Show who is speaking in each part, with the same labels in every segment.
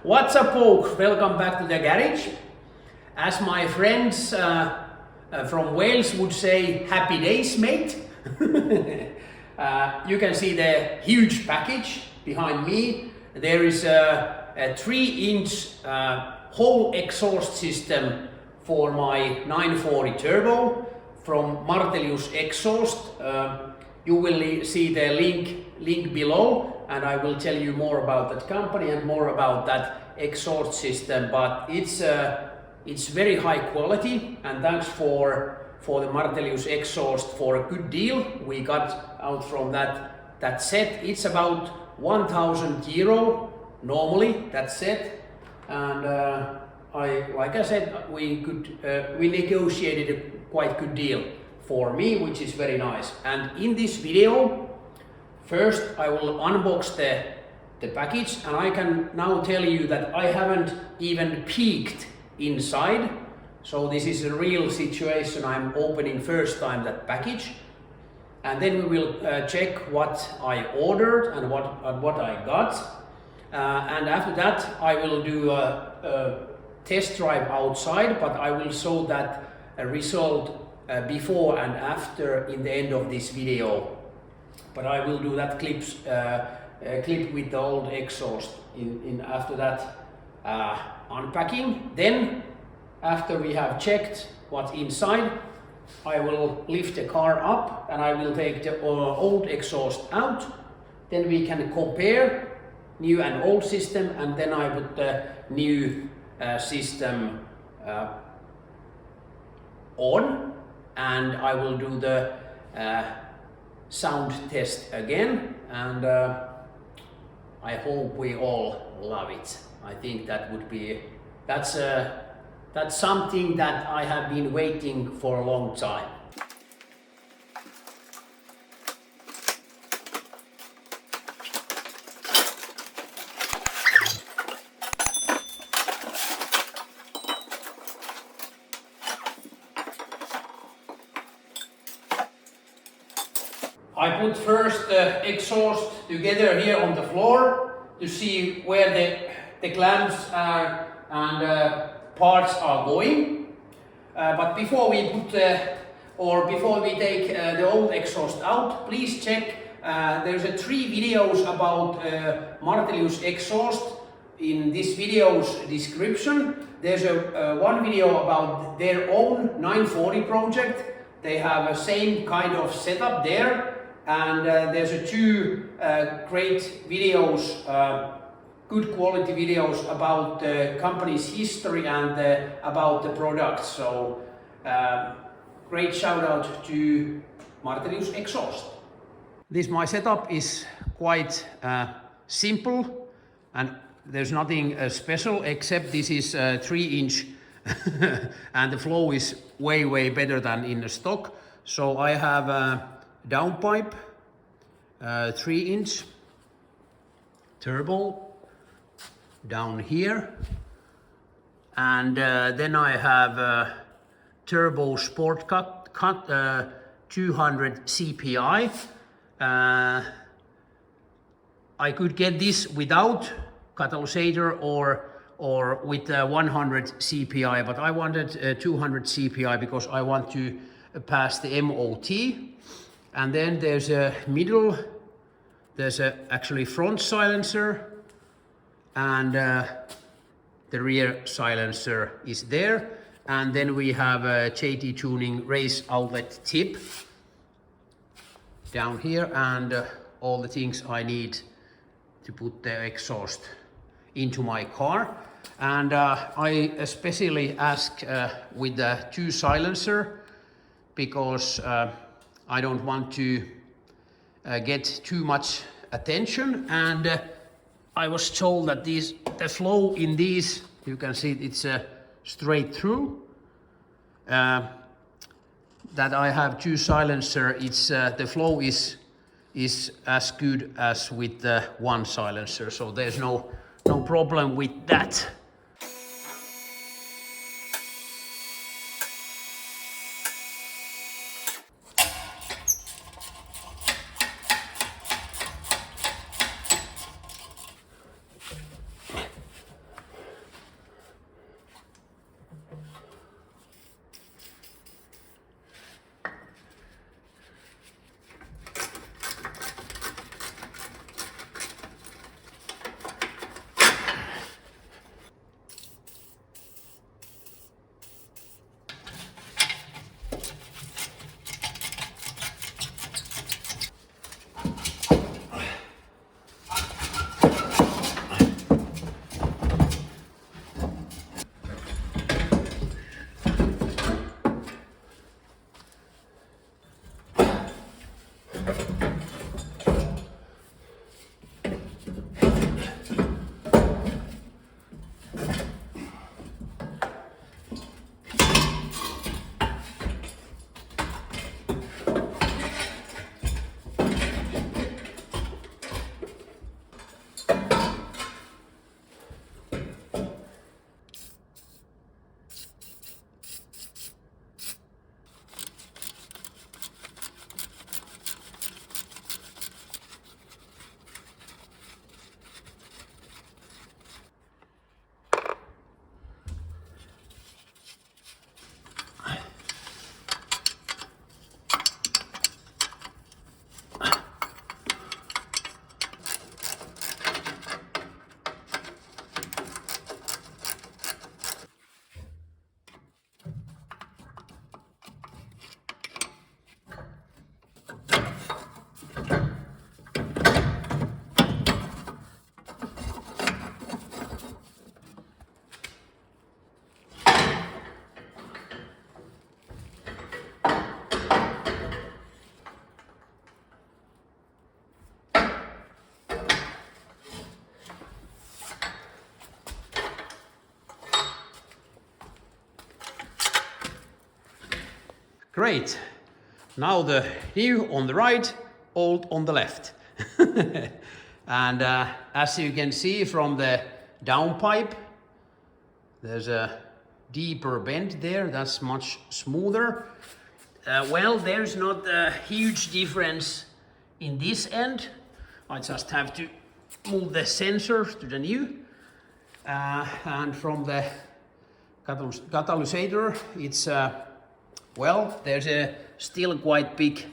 Speaker 1: What's up, folks? Welcome back to the garage. As my friends from Wales would say, happy days, mate. You can see the huge package behind me. There is a 3-inch whole exhaust system for my 940 turbo from Martelius Exhaust. You will see the link below, and I will tell you more about that company and more about that exhaust system. But it's very high quality, and thanks for the Martelius Exhaust for a good deal we got out from that set. It's about €1,000 normally, that set, and like I said, we negotiated a quite good deal for me, which is very nice. And in this video, first I will unbox the package, and I can now tell you that I haven't even peeked inside. So this is a real situation. I'm opening first time that package, and then we will check what I ordered and what I got. And after that I will do a test drive outside, but I will show that result before and after in the end of this video. But I will do that clip with the old exhaust in after that unpacking. Then after we have checked what's inside, I will lift the car up and I will take the old exhaust out. Then we can compare new and old system, and then I put the new system on, and I will do the sound test again, and I hope we all love it. I think that's something that I have been waiting for a long time. I put first the exhaust together here on the floor to see where the clamps and parts are going. But before we before we take the old exhaust out, please check. There's 3 videos about Martelius Exhaust in this video's description. There's one video about their own 940 project. They have a same kind of setup there. And there's 2 great videos, good quality videos about the company's history and about the product. So great shout out to Martelius Exhaust. This my setup is quite simple, and there's nothing special except this is 3-inch and the flow is way better than in the stock. So I have downpipe, 3-inch turbo down here, and then I have turbo sport cut 200 CPI. I could get this without catalysator or with 100 CPI, but I wanted 200 CPI because I want to pass the MOT. And then there's a middle, there's actually front silencer, and the rear silencer is there. And then we have a JT Tuning race outlet tip down here, and all the things I need to put the exhaust into my car. And I especially ask with the 2 silencer because I don't want to get too much attention, and I was told that the flow in these, you can see it's straight through. That I have 2 silencer, it's the flow is as good as with the 1 silencer, so there's no problem with that. Great. Now the new on the right, old on the left. And as you can see from the downpipe, there's a deeper bend there, that's much smoother. Well, there's not a huge difference in this end. I just have to move the sensor to the new. And from the catalysator, it's, well, there's a still quite big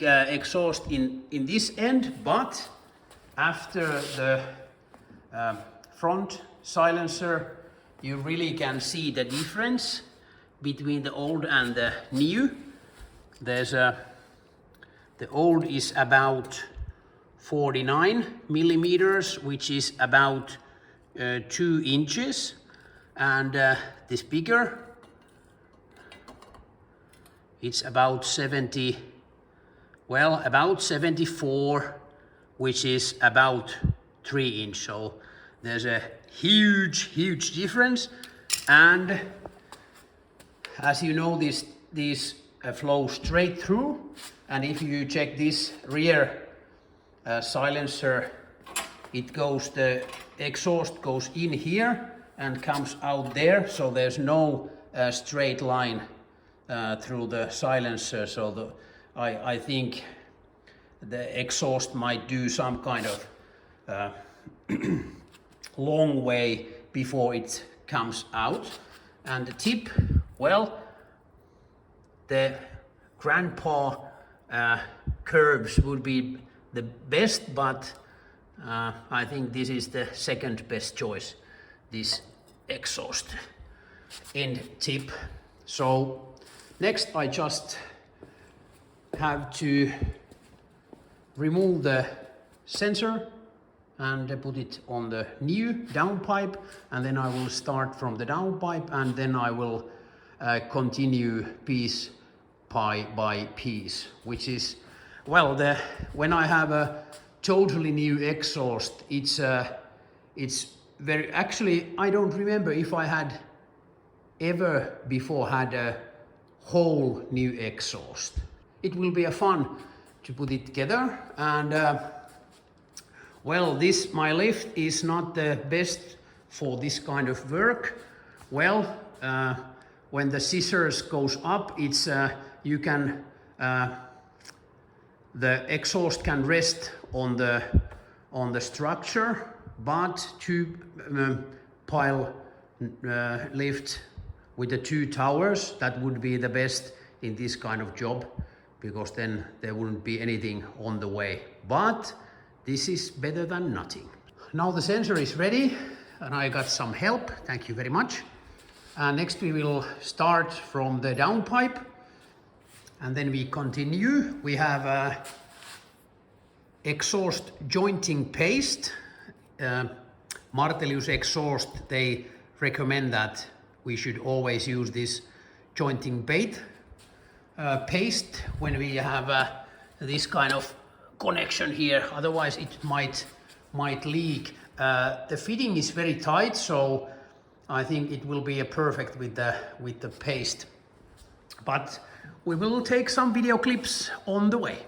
Speaker 1: exhaust in this end, but after the front silencer, you really can see the difference between the old and the new. There's the old is about 49 millimeters, which is about 2 inches, and this bigger, it's about 70, well, about 74, which is about 3 inch. So there's a huge difference. And as you know, these flow straight through. And if you check this rear silencer, it goes, the exhaust goes in here and comes out there. So there's no straight line through the silencer. So I think the exhaust might do some kind of long way before it comes out. And the tip, well, the grandpa curves would be the best, but I think this is the second best choice, this exhaust end tip. So next I just have to remove the sensor and put it on the new downpipe, and then I will start from the downpipe, and then I will continue piece by piece, which is, well, when I have a totally new exhaust, it's very, actually I don't remember if I had ever before had a whole new exhaust. It will be a fun to put it together. And well, this, my lift is not the best for this kind of work. Well, when the scissors goes up, it's you can the exhaust can rest on the structure, but to pile lift with the 2 towers, that would be the best in this kind of job, because then there wouldn't be anything on the way. But this is better than nothing. Now the sensor is ready, and I got some help, thank you very much. And next we will start from the downpipe, and then we continue. We have exhaust jointing paste. Martelius Exhaust, they recommend that we should always use this jointing paste when we have this kind of connection here, otherwise it might leak. The fitting is very tight, so I think it will be a perfect with the paste. But we will take some video clips on the way.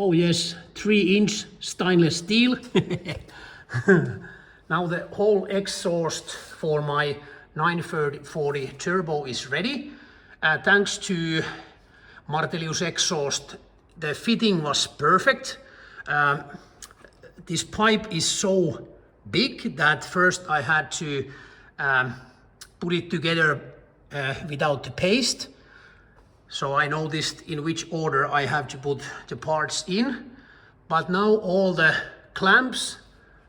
Speaker 1: Oh yes, 3-inch stainless steel. Now the whole exhaust for my 940 turbo is ready. Thanks to Martelius Exhaust, the fitting was perfect. This pipe is so big that first I had to put it together without the paste. So I noticed in which order I have to put the parts in. But now all the clamps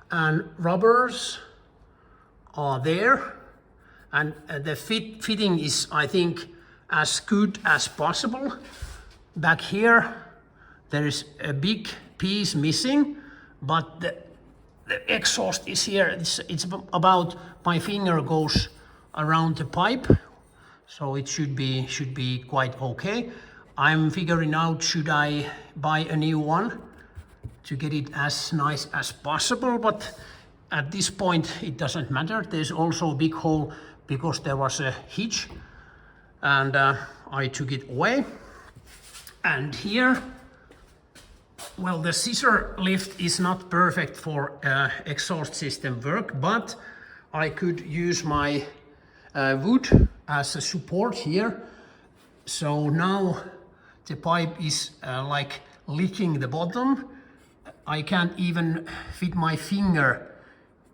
Speaker 1: and rubbers are there. And the fitting is, I think, as good as possible. Back here, there is a big piece missing, but the exhaust is here. It's about my finger goes around the pipe, so it should be quite okay. I'm figuring out, should I buy a new one to get it as nice as possible, but at this point it doesn't matter. There's also a big hole because there was a hitch, and I took it away. And here, well, the scissor lift is not perfect for exhaust system work, but I could use my wood as a support here. So now the pipe is like licking the bottom. I can't even fit my finger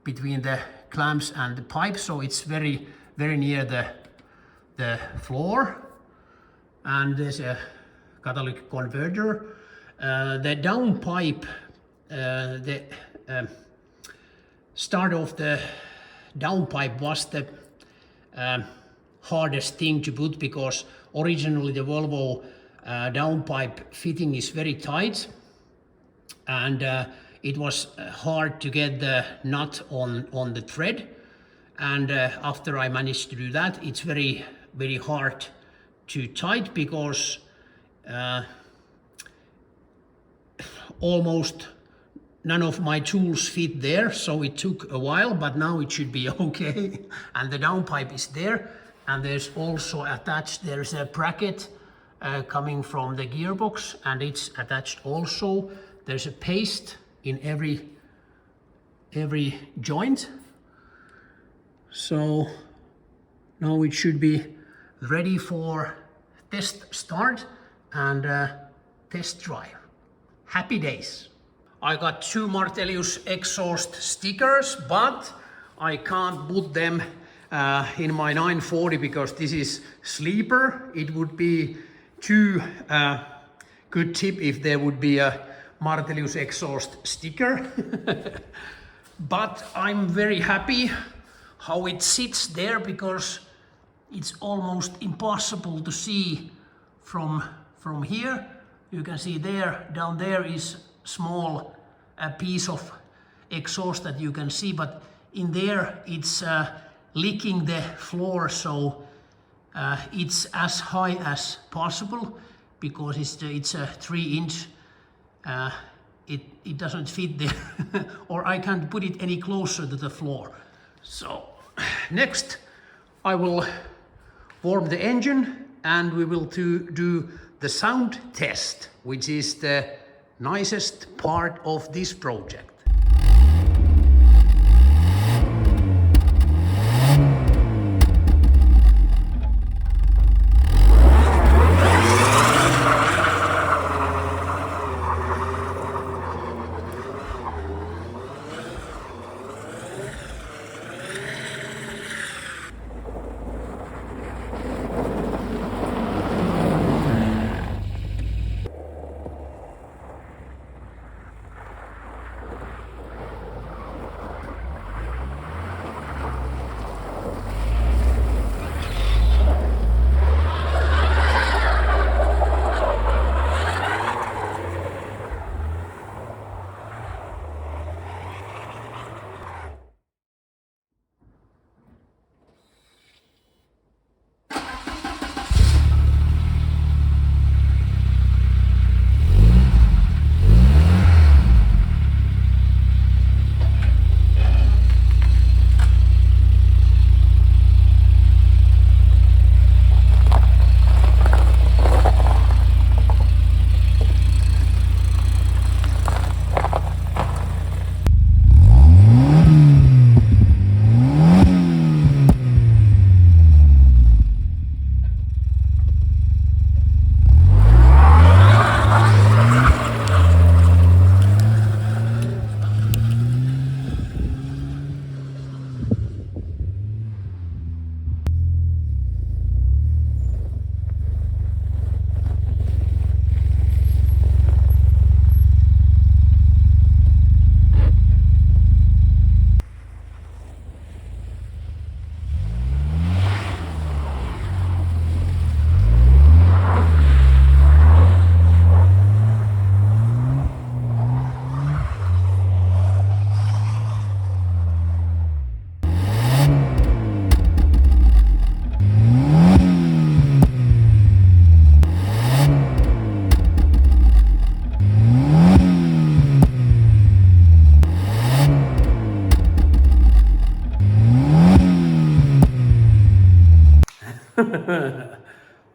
Speaker 1: between the clamps and the pipe, so it's very near the floor. And there's a catalytic converter. The downpipe, the start of the downpipe was the hardest thing to put, because originally the Volvo downpipe fitting is very tight, and it was hard to get the nut on the thread. And after I managed to do that, it's very hard to tight, because almost none of my tools fit there, so it took a while, but now it should be okay. And the downpipe is there, and there's also attached, there's a bracket coming from the gearbox, and it's attached also. There's a paste in every joint. So now it should be ready for test start and test drive. Happy days. I got 2 Martelius Exhaust stickers, but I can't put them in my 940 because this is sleeper. It would be too good tip if there would be a Martelius Exhaust sticker. But I'm very happy how it sits there, because it's almost impossible to see from here. You can see there, down there is small piece of exhaust that you can see, but in there it's licking the floor, so it's as high as possible, because it's a 3-inch. It doesn't fit there, or I can't put it any closer to the floor. So next I will warm the engine, and we will do the sound test, which is the nicest part of this project.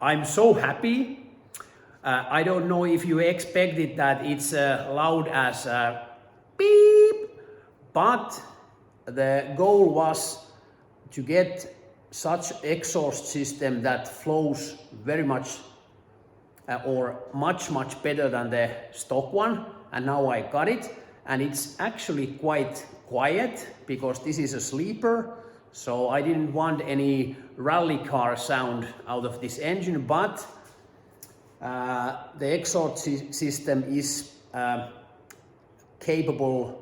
Speaker 1: I'm so happy. I don't know if you expected that it's loud as beep, but the goal was to get such exhaust system that flows very much or much better than the stock one, and now I got it, and it's actually quite quiet because this is a sleeper, so I didn't want any rally car sound out of this engine, but the exhaust system is capable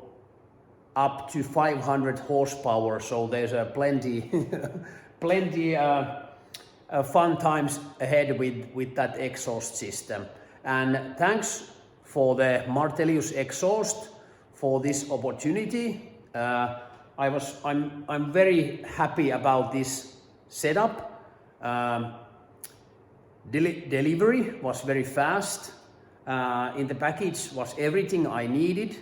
Speaker 1: up to 500 horsepower, so there's a plenty fun times ahead with that exhaust system. And thanks for the Martelius Exhaust for this opportunity. I'm very happy about this setup. Delivery was very fast. In the package was everything I needed.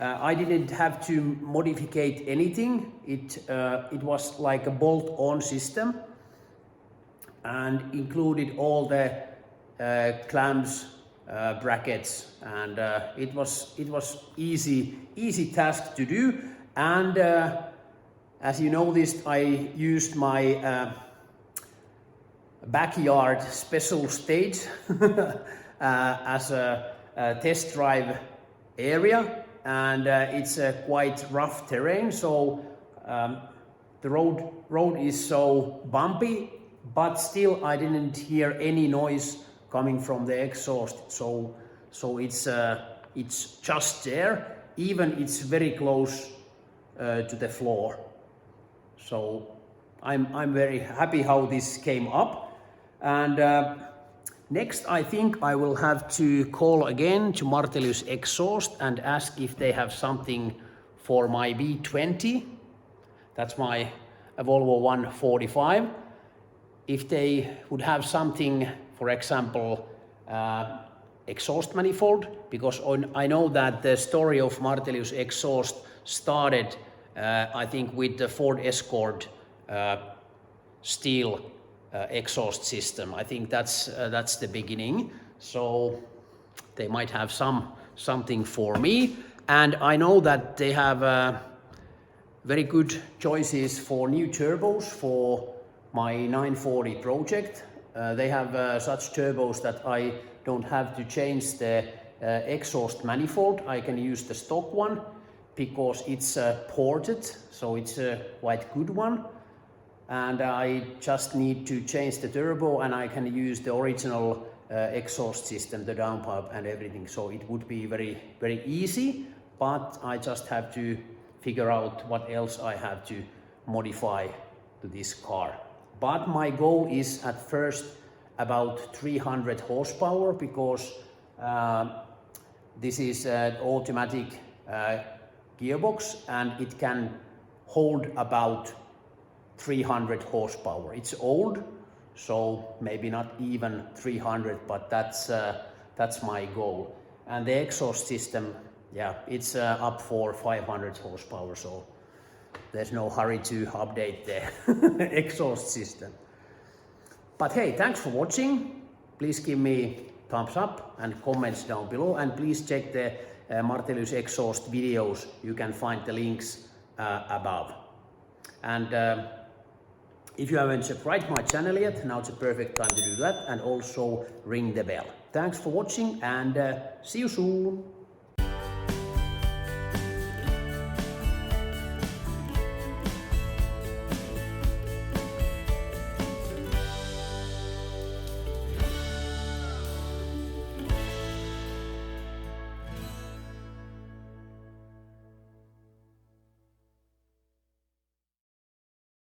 Speaker 1: I didn't have to modify anything. It was like a bolt-on system and included all the clamps, brackets, and it was easy task to do. And as you noticed, I used my backyard special stage as a test drive area, and it's a quite rough terrain, so the road is so bumpy, but still I didn't hear any noise coming from the exhaust, so it's just there, even it's very close to the floor. So I'm very happy how this came up. And next I think I will have to call again to Martelius Exhaust and ask if they have something for my B20. That's my Volvo 145. If they would have something, for example, exhaust manifold, because I know that the story of Martelius Exhaust started, I think, with the Ford Escort steel exhaust system. I think that's the beginning. So they might have something for me, and I know that they have very good choices for new turbos for my 940 project. They have such turbos that I don't have to change the exhaust manifold. I can use the stock one because it's ported, so it's a quite good one. And I just need to change the turbo, and I can use the original exhaust system, the downpipe and everything. So it would be very easy, but I just have to figure out what else I have to modify to this car. But my goal is at first about 300 horsepower, because this is an automatic gearbox and it can hold about 300 horsepower. It's old, so maybe not even 300, but that's my goal. And the exhaust system, yeah, it's up for 500 horsepower, so there's no hurry to update the exhaust system. But hey, thanks for watching. Please give me thumbs up and comments down below, and please check the Martelius Exhaust videos. You can find the links above. And if you haven't subscribed my channel yet, now it's a perfect time to do that, and also ring the bell. Thanks for watching, and see you soon.